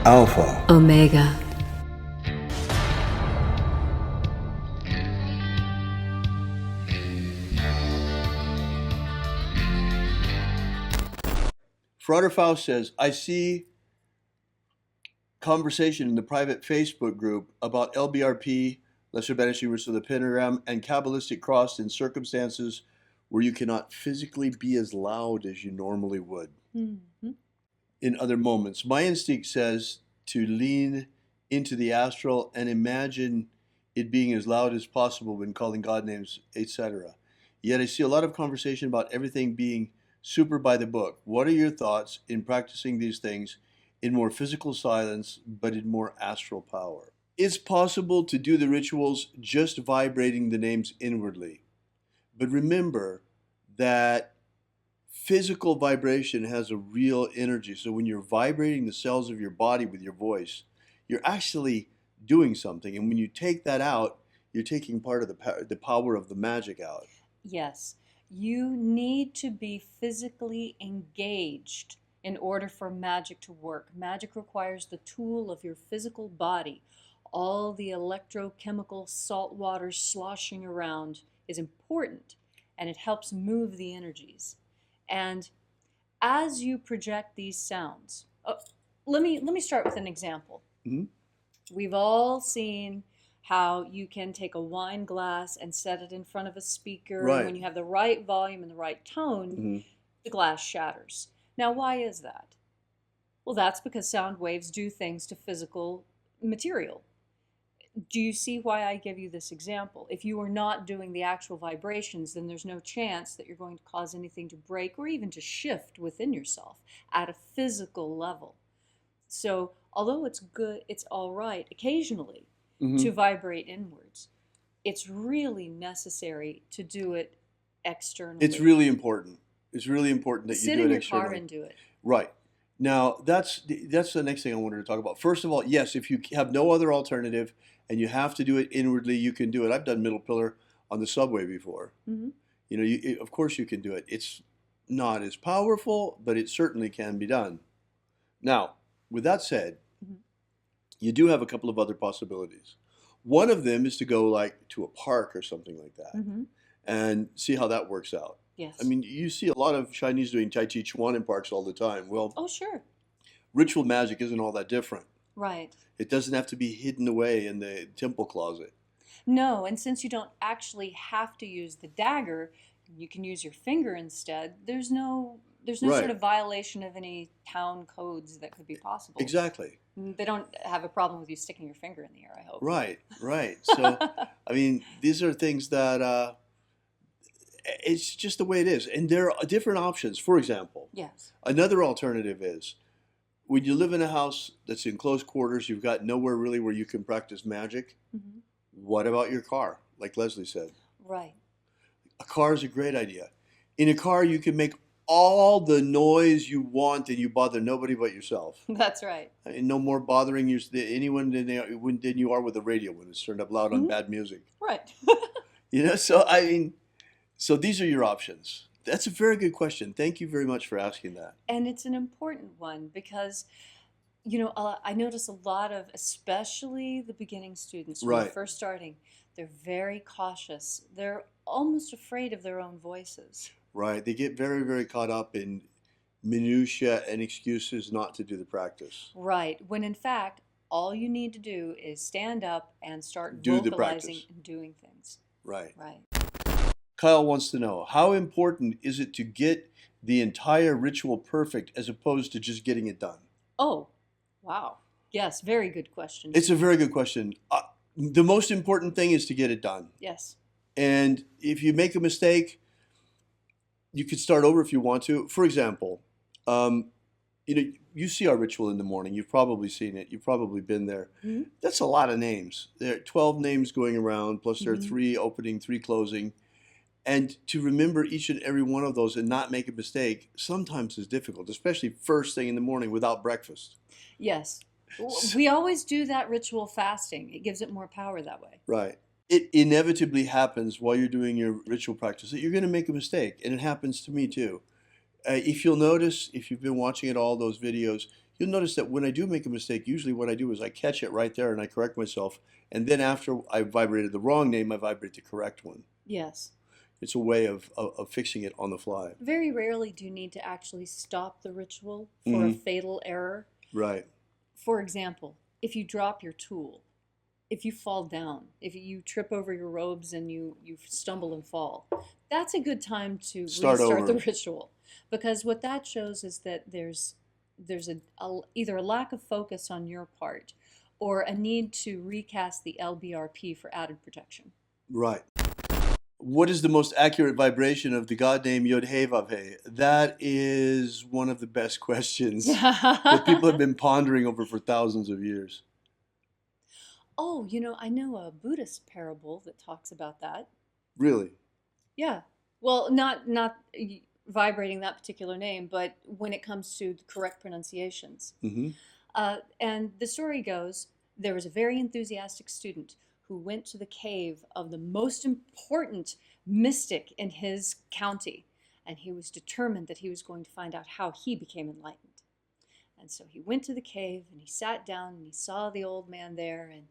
Alpha Omega. Frater Faust says, I see conversation in the private Facebook group about LBRP, Lesser Banishing Roots of the Pentagram, and Kabbalistic cross in circumstances where you cannot physically be as loud as you normally would in other moments. My instinct says to lean into the astral and imagine it being as loud as possible when calling God names, etc. Yet I see a lot of conversation about everything being super by the book. What are your thoughts in practicing these things in more physical silence, but in more astral power? It's possible to do the rituals just vibrating the names inwardly. But remember that physical vibration has a real energy. So when you're vibrating the cells of your body with your voice, you're actually doing something. And when you take that out, you're taking part of the power of the magic out. Yes. You need to be physically engaged in order for magic to work. Magic requires the tool of your physical body. All the electrochemical salt water sloshing around is important, and it helps move the energies. And as you project these sounds, let me start with an example. Mm-hmm. We've all seen how you can take a wine glass and set it in front of a speaker. Right. And when you have the right volume and the right tone, the glass shatters. Now, why is that? Well, that's because sound waves do things to physical material. Do you see why I give you this example? If you are not doing the actual vibrations, then there's no chance that you're going to cause anything to break or even to shift within yourself at a physical level. So, although it's good, it's all right occasionally to vibrate inwards, it's really necessary to do it externally. It's really important. It's really important that Sit you do it in externally. your car and do it. Right. Now, that's the next thing I wanted to talk about. First of all, yes, if you have no other alternative and you have to do it inwardly, you can do it. I've done middle pillar on the subway before. You know, of course you can do it. It's not as powerful, but it certainly can be done. Now, with that said, you do have a couple of other possibilities. One of them is to go like to a park or something like that and see how that works out. Yes. I mean, you see a lot of Chinese doing Tai Chi Chuan in parks all the time. Well, oh, sure. Ritual magic isn't all that different. Right. It doesn't have to be hidden away in the temple closet. No, and since you don't actually have to use the dagger, you can use your finger instead. There's no Right. sort of violation of any town codes that could be possible. Exactly. They don't have a problem with you sticking your finger in the air, I hope. Right, right. So, I mean, these are things that it's just the way it is. And there are different options. For example, Yes. another alternative is when you live in a house that's in close quarters, you've got nowhere really where you can practice magic. What about your car? Like Leslie said. Right. A car is a great idea. In a car, you can make all the noise you want and you bother nobody but yourself. That's right. I mean, no more bothering anyone than you are with the radio when it's turned up loud on bad music. Right. You know, so I mean, so these are your options. That's a very good question. Thank you very much for asking that. And it's an important one because, you know, I notice a lot of, especially the beginning students, when they're Right. first starting, they're very cautious. They're almost afraid of their own voices. Right. They get very, very caught up in minutia and excuses not to do the practice. Right. When in fact, all you need to do is stand up and start Do the vocalizing practice. and doing things. Right. Right. Kyle wants to know, how important is it to get the entire ritual perfect as opposed to just getting it done? Oh, wow. Yes, very good question. It's a very good question. The most important thing is to get it done. Yes. And if you make a mistake, you could start over if you want to. For example, you know, you see our ritual in the morning. You've probably seen it. You've probably been there. That's a lot of names. There are 12 names going around, plus there are 3 opening, 3 closing. And to remember each and every one of those and not make a mistake sometimes is difficult, especially first thing in the morning without breakfast. Yes. We always do that ritual fasting. It gives it more power that way. Right. It inevitably happens while you're doing your ritual practice that you're going to make a mistake. And it happens to me too. If you'll notice, if you've been watching at all those videos, you'll notice that when I do make a mistake, usually what I do is I catch it right there and I correct myself. And then after I vibrated the wrong name, I vibrate the correct one. Yes. It's a way of fixing it on the fly. Very rarely do you need to actually stop the ritual for a fatal error. Right. For example, if you drop your tool, if you fall down, if you trip over your robes and you stumble and fall, that's a good time to Start restart the over. ritual. Because what that shows is that there's either a lack of focus on your part or a need to recast the LBRP for added protection. Right. What is the most accurate vibration of the God name Yod-Heh-Vav-Heh? That is one of the best questions that people have been pondering over for thousands of years. Oh, I know a Buddhist parable that talks about that. Really? Yeah. Well, not vibrating that particular name, but when it comes to the correct pronunciations. Mm-hmm. And the story goes, there was a very enthusiastic student who went to the cave of the most important mystic in his county, and he was determined that he was going to find out how he became enlightened. And so he went to the cave and he sat down and he saw the old man there, and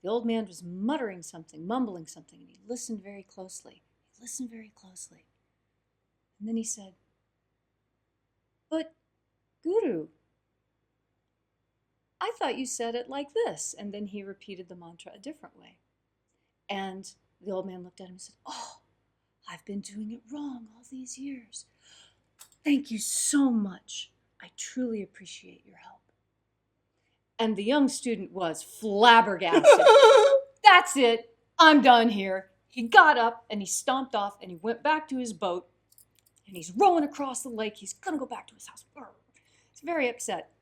the old man was muttering something, mumbling something, and he listened very closely. He listened very closely. And then he said, "But, Guru, I thought you said it like this." And then he repeated the mantra a different way. And the old man looked at him and said, "Oh, I've been doing it wrong all these years. Thank you so much. I truly appreciate your help." And the young student was flabbergasted. That's it. I'm done here. He got up and he stomped off and he went back to his boat and he's rowing across the lake. He's going to go back to his house. He's very upset.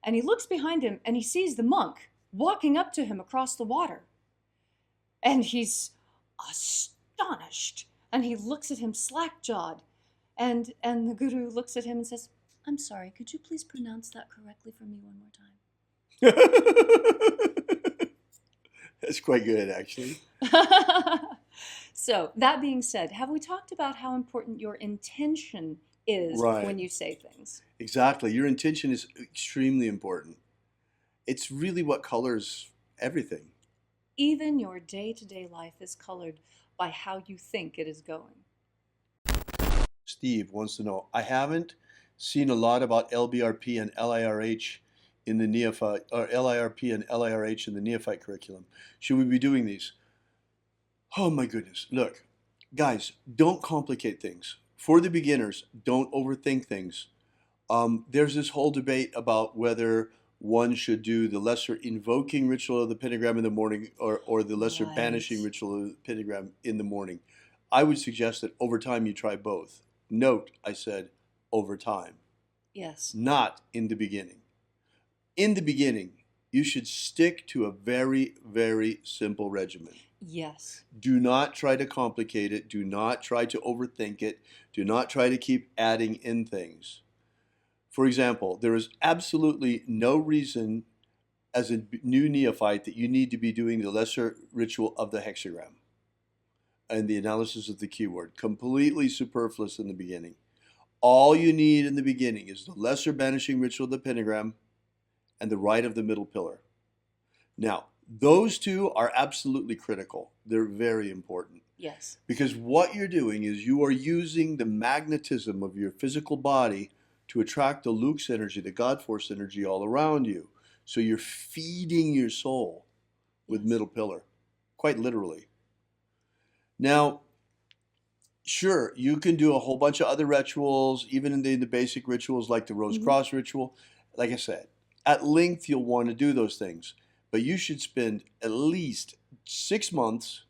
And he looks behind him and he sees the monk walking up to him across the water. And he's astonished. And he looks at him slack-jawed. And the guru looks at him and says, "I'm sorry, could you please pronounce that correctly for me one more time?" That's quite good, actually. So, that being said, have we talked about how important your intention is when you say things? Exactly. Your intention is extremely important. It's really what colors everything. Even your day-to-day life is colored by how you think it is going. Steve wants to know, I haven't seen a lot about LBRP and LIRH in the neophyte, or LIRP and LIRH in the neophyte curriculum. Should we be doing these? Oh my goodness. Look, guys, don't complicate things. For the beginners, don't overthink things. There's this whole debate about whether one should do the lesser invoking ritual of the pentagram in the morning or the lesser banishing ritual of the pentagram in the morning. I would suggest that over time you try both. Note, I said over time. Yes. Not in the beginning. In the beginning, you should stick to a very, very simple regimen. Yes. Do not try to complicate it. Do not try to overthink it. Do not try to keep adding in things. For example, there is absolutely no reason as a new neophyte that you need to be doing the lesser ritual of the hexagram and the analysis of the keyword. Completely superfluous in the beginning. All you need in the beginning is the lesser banishing ritual of the pentagram and the rite of the middle pillar. Now, those two are absolutely critical. They're very important. Yes. Because what you're doing is you are using the magnetism of your physical body to attract the Lux energy, the God Force energy all around you. So you're feeding your soul with middle pillar, quite literally. Now, sure, you can do a whole bunch of other rituals, even in the basic rituals like the Rose Cross ritual. Like I said, at length you'll want to do those things. But you should spend at least 6 months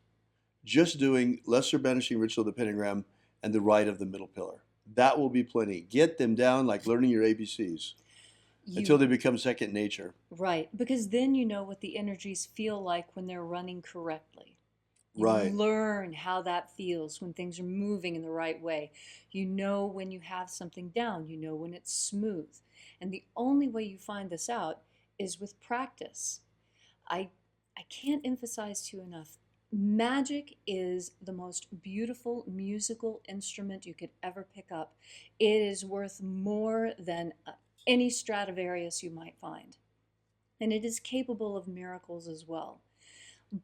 just doing lesser banishing ritual of the pentagram and the rite of the middle pillar. That will be plenty. Get them down like learning your ABCs until they become second nature. Right, because then you know what the energies feel like when they're running correctly. You learn how that feels when things are moving in the right way. You know when you have something down. You know when it's smooth. And the only way you find this out is with practice. I can't emphasize to you enough, magic is the most beautiful musical instrument you could ever pick up. It is worth more than any Stradivarius you might find. And it is capable of miracles as well.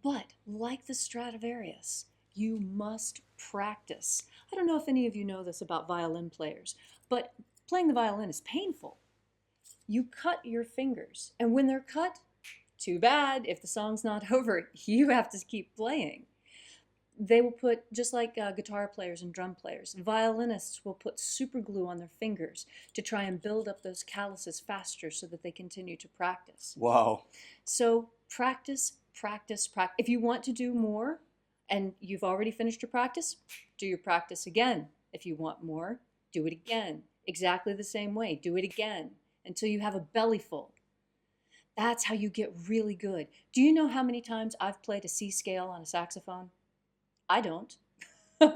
But like the Stradivarius, you must practice. I don't know if any of you know this about violin players, but playing the violin is painful. You cut your fingers, and when they're cut, too bad. If the song's not over, you have to keep playing. They will put, just like guitar players and drum players, violinists will put super glue on their fingers to try and build up those calluses faster so that they continue to practice. Wow. So practice, practice, practice. If you want to do more and you've already finished your practice, do your practice again. If you want more, do it again. Exactly the same way. Do it again until you have a belly full. That's how you get really good. Do you know how many times I've played a C scale on a saxophone? I don't.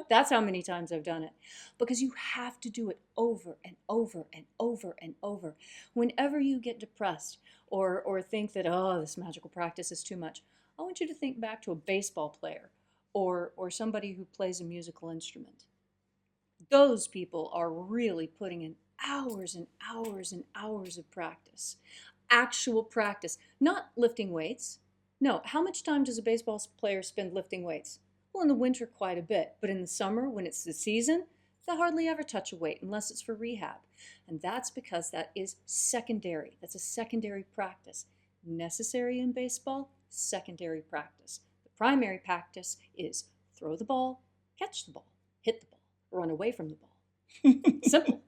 That's how many times I've done it. Because you have to do it over and over and over and over. Whenever you get depressed or think that, oh, this magical practice is too much, I want you to think back to a baseball player or somebody who plays a musical instrument. Those people are really putting in hours and hours and hours of practice. Actual practice, not lifting weights. No, how much time does a baseball player spend lifting weights? Well, in the winter, quite a bit. But in the summer, when it's the season, they hardly ever touch a weight unless it's for rehab. And that's because that is secondary. That's a secondary practice. Necessary in baseball, secondary practice. The primary practice is throw the ball, catch the ball, hit the ball, run away from the ball. Simple.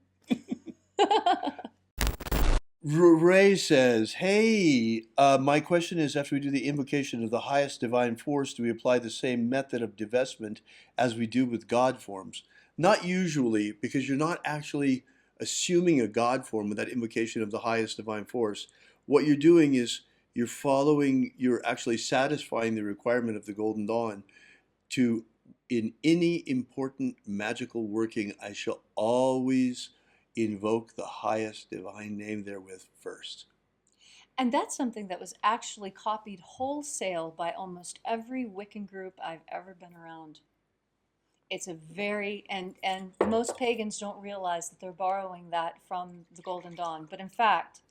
Ray says, hey, my question is, after we do the invocation of the highest divine force, do we apply the same method of divestment as we do with God forms? Not usually, because you're not actually assuming a God form with that invocation of the highest divine force. What you're doing is you're actually satisfying the requirement of the Golden Dawn to, in any important magical working, I shall always invoke the highest divine name therewith first. And that's something that was actually copied wholesale by almost every Wiccan group I've ever been around. It's a very, and most pagans don't realize that they're borrowing that from the Golden Dawn. But in fact,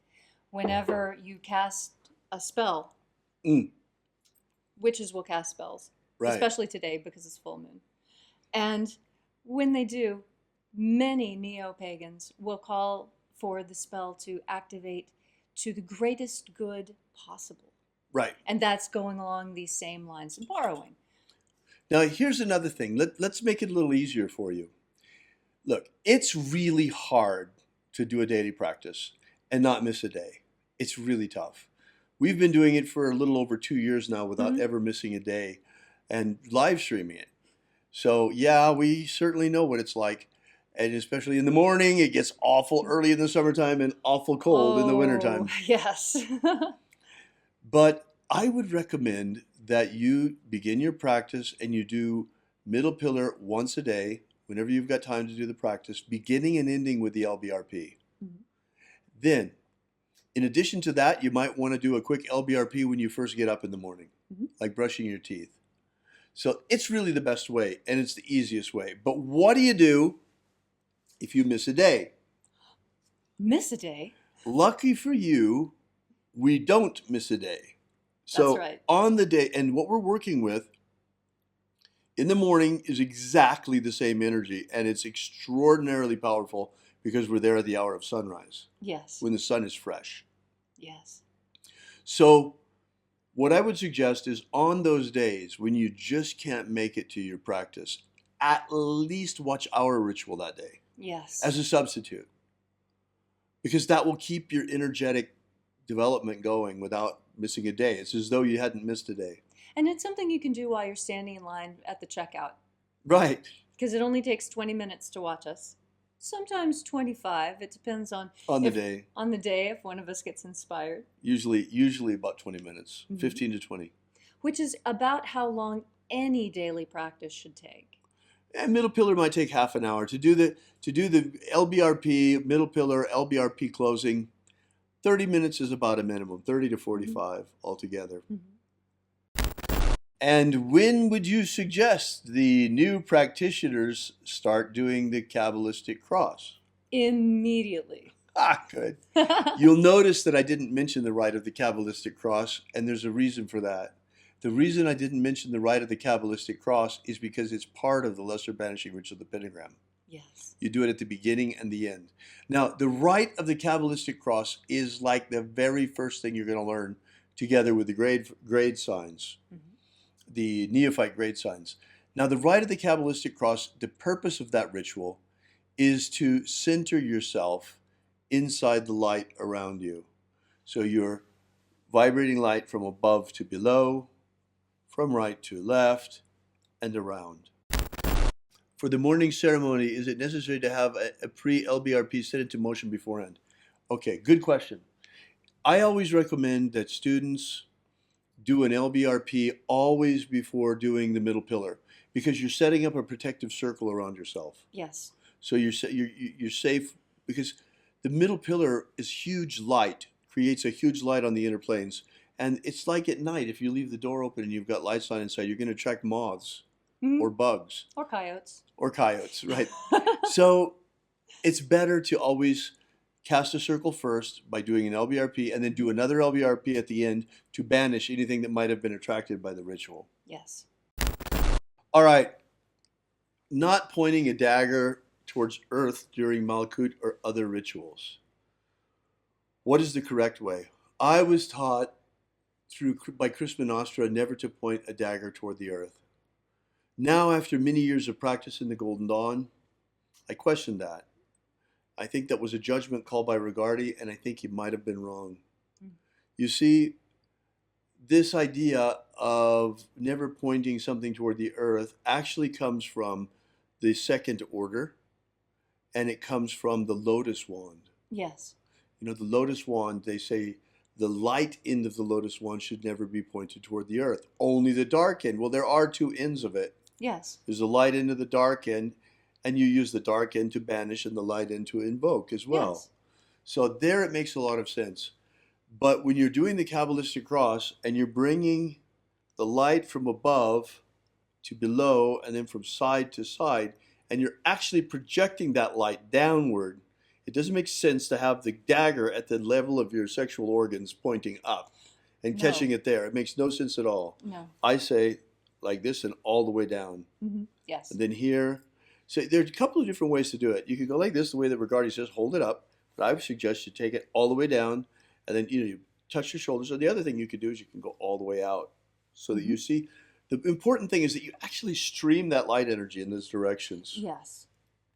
whenever you cast a spell, witches will cast spells, right, especially today because it's full moon. And when they do, many neo-pagans will call for the spell to activate to the greatest good possible. Right. And that's going along these same lines of borrowing. Now, here's another thing. Let's make it a little easier for you. Look, it's really hard to do a daily practice and not miss a day. It's really tough. We've been doing it for a little over 2 years now without ever missing a day and live streaming it. So, yeah, we certainly know what it's like. And especially in the morning, it gets awful early in the summertime and awful cold in the wintertime. Yes. But I would recommend that you begin your practice and you do middle pillar once a day, whenever you've got time to do the practice, beginning and ending with the LBRP. Then, in addition to that, you might want to do a quick LBRP when you first get up in the morning, like brushing your teeth. So it's really the best way, and it's the easiest way. But what do you do if you miss a day? Miss a day? Lucky for you, we don't miss a day. So That's right. On the day, and what we're working with in the morning is exactly the same energy, and it's extraordinarily powerful because we're there at the hour of sunrise. Yes. When the sun is fresh. Yes. So what I would suggest is on those days when you just can't make it to your practice, at least watch our ritual that day. Yes. As a substitute. Because that will keep your energetic development going without missing a day. It's as though you hadn't missed a day. And it's something you can do while you're standing in line at the checkout. Right. Because it only takes 20 minutes to watch us. Sometimes 25. It depends on the day. On the day, if one of us gets inspired. Usually about 20 minutes, 15 to 20. Which is about how long any daily practice should take. And middle pillar might take half an hour. To do the LBRP, middle pillar, LBRP closing, 30 minutes is about a minimum, 30 to 45 altogether. And when would you suggest the new practitioners start doing the Kabbalistic cross? Immediately. Good. You'll notice that I didn't mention the rite of the Kabbalistic cross, and there's a reason for that. The reason I didn't mention the rite of the Kabbalistic cross is because it's part of the lesser banishing ritual of the pentagram. Yes. You do it at the beginning and the end. Now, the rite of the Kabbalistic cross is like the very first thing you're going to learn together with the grade signs, the neophyte grade signs. Now, the rite of the Kabbalistic cross, the purpose of that ritual is to center yourself inside the light around you. So you're vibrating light from above to below, from right to left, and around. For the morning ceremony, is it necessary to have a pre-LBRP set into motion beforehand? Okay, good question. I always recommend that students do an LBRP always before doing the middle pillar, because you're setting up a protective circle around yourself. Yes. So you're safe, because the middle pillar is huge light, creates a huge light on the inner planes. And it's like at night, if you leave the door open and you've got lights on inside, you're going to attract moths or bugs. Or coyotes. Or coyotes, right. So it's better to always cast a circle first by doing an LBRP and then do another LBRP at the end to banish anything that might have been attracted by the ritual. Yes. All right. Not pointing a dagger towards earth during Malkut or other rituals. What is the correct way? I was taught by Chris Menostra never to point a dagger toward the earth. Now, after many years of practice in the Golden Dawn, I question that. I think that was a judgment call by Regardi, and I think he might have been wrong. You see, this idea of never pointing something toward the earth actually comes from the second order, and it comes from the lotus wand. Yes. You know, the lotus wand, they say the light end of the lotus wand should never be pointed toward the earth. Only the dark end. Well, there are two ends of it. Yes. There's the light end of the dark end, and you use the dark end to banish and the light end to invoke as well. Yes. So there it makes a lot of sense. But when you're doing the Kabbalistic cross and you're bringing the light from above to below and then from side to side, and you're actually projecting that light downward, it doesn't make sense to have the dagger at the level of your sexual organs pointing up and catching it there. It makes no sense at all. No. I say like this and all the way down. Yes. And then here. So there's a couple of different ways to do it. You could go like this, the way that Regardi says, hold it up. But I would suggest you take it all the way down, and then you touch your shoulders. So the other thing you could do is you can go all the way out, so that you see. The important thing is that you actually stream that light energy in those directions. Yes.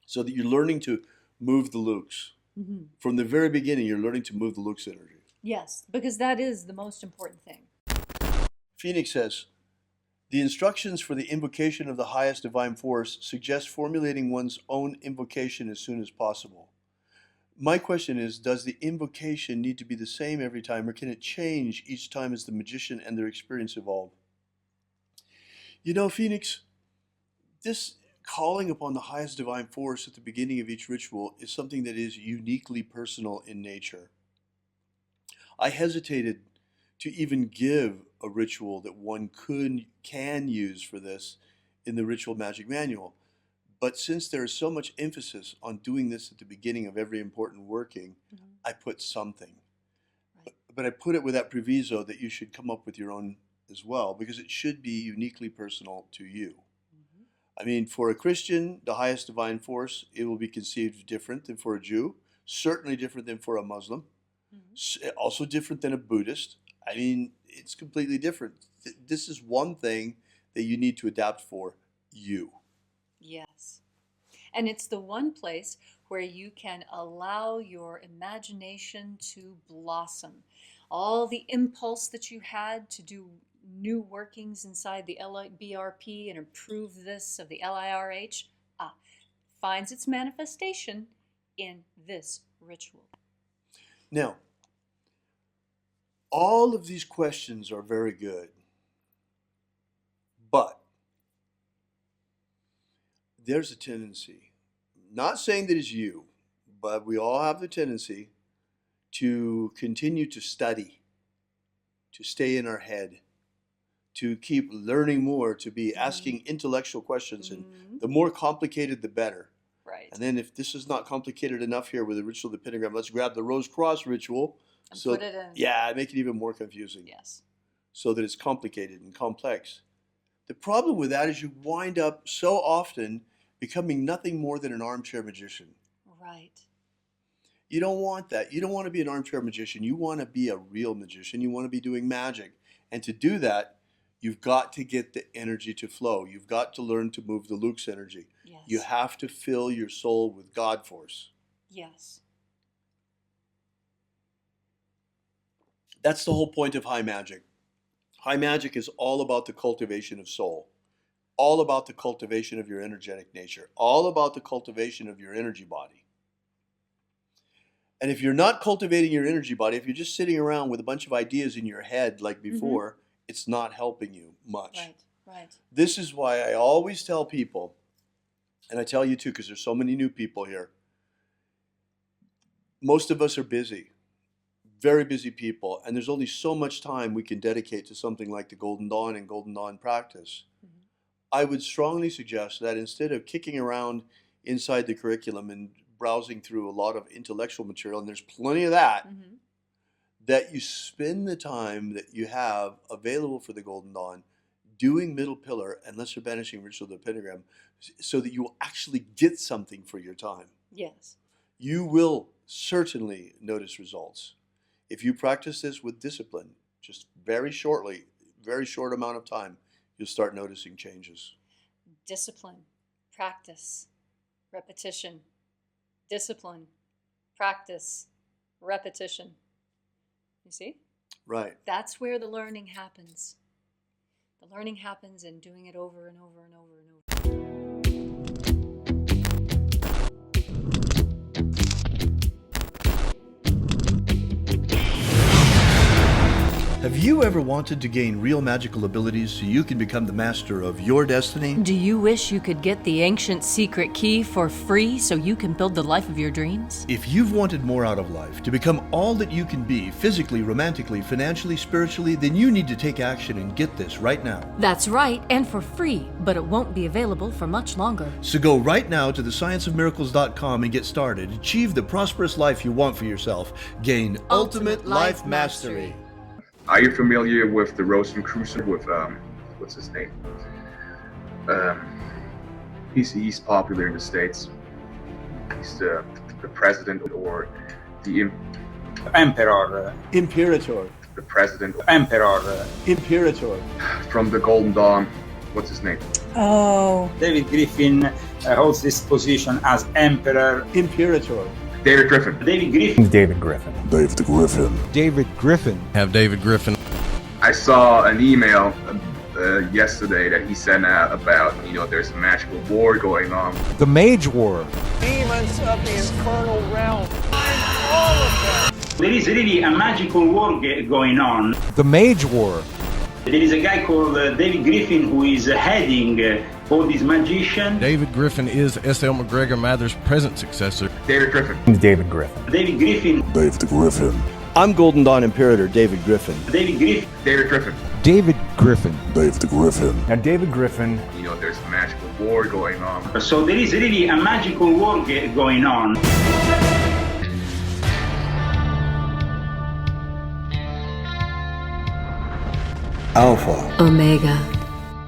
So that you're learning to move the lux. From the very beginning, you're learning to move the lux energy. Yes, because that is the most important thing. Phoenix says, the instructions for the invocation of the highest divine force suggest formulating one's own invocation as soon as possible. My question is, does the invocation need to be the same every time, or can it change each time as the magician and their experience evolve? You know, Phoenix, this calling upon the highest divine force at the beginning of each ritual is something that is uniquely personal in nature. I hesitated to even give a ritual that one can use for this in the Ritual Magic Manual. But since there is so much emphasis on doing this at the beginning of every important working, I put something. Right. But I put it with that proviso that you should come up with your own as well, because it should be uniquely personal to you. I mean, for a Christian, the highest divine force, it will be conceived different than for a Jew, certainly different than for a Muslim, also different than a Buddhist. I mean, it's completely different. This is one thing that you need to adapt for you. Yes. And it's the one place where you can allow your imagination to blossom. All the impulse that you had to do new workings inside the LBRP and improve this of the LIRH finds its manifestation in this ritual. Now, all of these questions are very good, but there's a tendency, not saying that it's you, but we all have the tendency to continue to study, to stay in our head, to keep learning more, to be asking intellectual questions, and the more complicated, the better. Right. And then if this is not complicated enough here with the ritual of the pentagram, let's grab the rose cross ritual. And put it in. Yeah, make it even more confusing. Yes. So that it's complicated and complex. The problem with that is you wind up so often becoming nothing more than an armchair magician. Right. You don't want that. You don't want to be an armchair magician. You want to be a real magician. You want to be doing magic. And to do that, you've got to get the energy to flow. You've got to learn to move the Luke's energy. Yes. You have to fill your soul with God force. Yes. That's the whole point of high magic. High magic is all about the cultivation of soul, all about the cultivation of your energetic nature, all about the cultivation of your energy body. And if you're not cultivating your energy body, if you're just sitting around with a bunch of ideas in your head like before, it's not helping you much. Right, right. This is why I always tell people, and I tell you too, because there's so many new people here. Most of us are busy. Very busy people, and there's only so much time we can dedicate to something like the Golden Dawn and Golden Dawn practice. I would strongly suggest that instead of kicking around inside the curriculum and browsing through a lot of intellectual material, and there's plenty of that, that you spend the time that you have available for the Golden Dawn doing Middle Pillar and Lesser Banishing Ritual of the Pentagram so that you will actually get something for your time. Yes. You will certainly notice results. If you practice this with discipline, just very shortly, very short amount of time, you'll start noticing changes. Discipline, practice, repetition. Discipline, practice, repetition. You see? Right. That's where the learning happens. The learning happens in doing it over and over and over and over. Have you ever wanted to gain real magical abilities so you can become the master of your destiny? Do you wish you could get the ancient secret key for free so you can build the life of your dreams? If you've wanted more out of life, to become all that you can be, physically, romantically, financially, spiritually, then you need to take action and get this right now. That's right, and for free, but it won't be available for much longer. So go right now to thescienceofmiracles.com and get started. Achieve the prosperous life you want for yourself. Gain ultimate life mastery. Are you familiar with the Rosicrucian with what's his name? He's popular in the States. He's the president or the Emperor. Imperator. The president. Emperor. Imperator. From the Golden Dawn. What's his name? Oh. David Griffin holds this position as Emperor. Imperator. David Griffin. David Griffin. David Griffin. David Griffin. David Griffin. Have David Griffin. I saw an email yesterday that he sent out about, there's a magical war going on. The Mage War. Demons of the infernal realm. All of them. There is really a magical war going on. The Mage War. There is a guy called David Griffin who is heading all these magicians. David Griffin is S.L. McGregor Mather's present successor. David Griffin. David Griffin. David Griffin. David Griffin. I'm Golden Dawn Imperator David Griffin. David Griffin. David Griffin. David Griffin. David Griffin. And David Griffin. There's a magical war going on. So there is really a magical war going on. Alpha Omega.